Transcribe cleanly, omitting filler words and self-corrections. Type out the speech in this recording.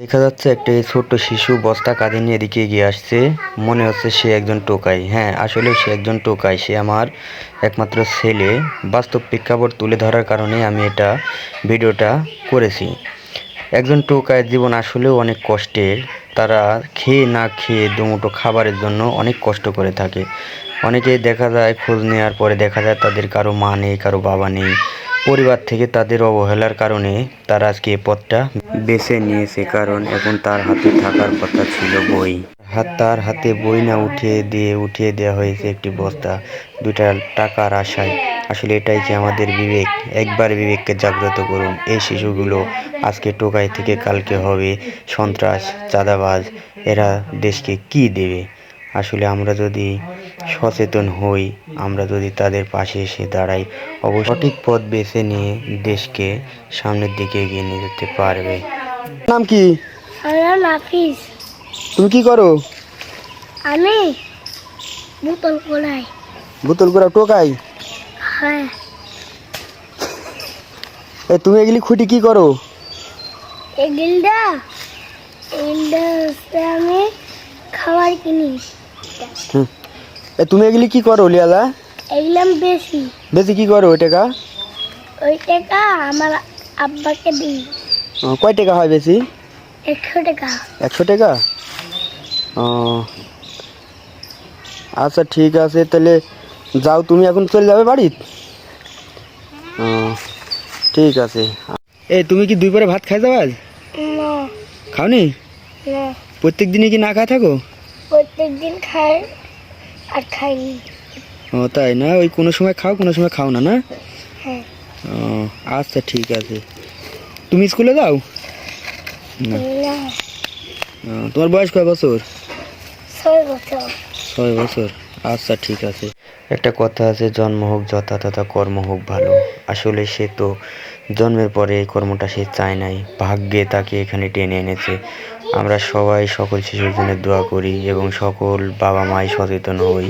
দেখা যাচ্ছে একটি ছোট্ট শিশু বস্তা কাঁধে নিয়ে এদিকে এগিয়ে আসছে। মনে হচ্ছে সে একজন টোকাই। হ্যাঁ, আসলে সে একজন টোকাই। সে আমার একমাত্র ছেলে। বাস্তব প্রেক্ষাপট তুলে ধরার কারণে আমি এটা ভিডিওটা করেছি। একজন টোকাইয়ের জীবন আসলেও অনেক কষ্টের। তারা খেয়ে না খেয়ে দুমুঠো খাবারের জন্য অনেক কষ্ট করে থাকে। অনেকেই দেখা যায় খোঁজ নেওয়ার পরে দেখা যায় তাদের কারো মা নেই, কারো বাবা নেই। পরিবার থেকে তাদের অবহেলার কারণে তারা আজকে এই পথটা বেছে নিয়েছে, কারণ এখন তার হাতে থাকার কথা ছিল বই। তার হাতে বই না উঠিয়ে দেওয়া হয়েছে একটি বস্তা, দুটা টাকার আশায়। আসলে এটাই কি আমাদের বিবেক? একবার বিবেককে জাগ্রত করুন। এই শিশুগুলো আজকে টোকাই থেকে কালকে হবে সন্ত্রাস, চাঁদাবাজ। এরা দেশকে কি দেবে? আসলে আমরা যদি সচেতন হই, আমরা যদি তাদের পাশে এসে দাঁড়াই, অবশ্যই সঠিক পথ বেছে নিয়ে দেশকে সামনের দিকে এগিয়ে নিয়ে যেতে পারবে। নাম কি? আমার নাফিস। তুমি কি করো? আমি বোতল কোলাই। বোতল করা টোকাই? হ্যাঁ। তুমি এগুলি খুঁটি কি করো? এগুলা হচ্ছে আমি খাবার কিনি। তুমি এগুলি কি করো লিয়ালা? এগুলো আমি বেশি বেশি কি করো ওই টাকা? ওই টাকা আমার আব্বাকে দিই। কয় টাকা হয় বেশি? 100 টাকা। 100 টাকা? ও আচ্ছা, ঠিক আছে, তাহলে যাও, তুমি এখন চলে যাবে বাড়ি? ঠিক আছে। তুমি কি দুই পরে ভাত খাই যাও আজ? না। খাওনি? না, প্রত্যেক দিনই কি না খায় থাকো? প্রত্যেক দিন খাই আর খাইনি। ও তাই না? ওই কোনো সময় খাও, কোনো সময় খাও না, না? হ্যাঁ। ও আচ্ছা, ঠিক আছে। তুমি স্কুলে যাও না? না, তোমার বয়স কয় বছর? 6 বছর। 6 বছর? আচ্ছা, ঠিক আছে। একটা কথা আছে, জন্ম হোক যথা তথা কর্ম হোক ভালো। আসলে সে তো জন্মের পরে এই কর্মটা সে চায় নাই, ভাগ্যে তাকে এখানে টেনে এনেছে। আমরা সবাই সকল শিশুর জন্য দোয়া করি এবং সকল বাবা মাই সচেতন হই।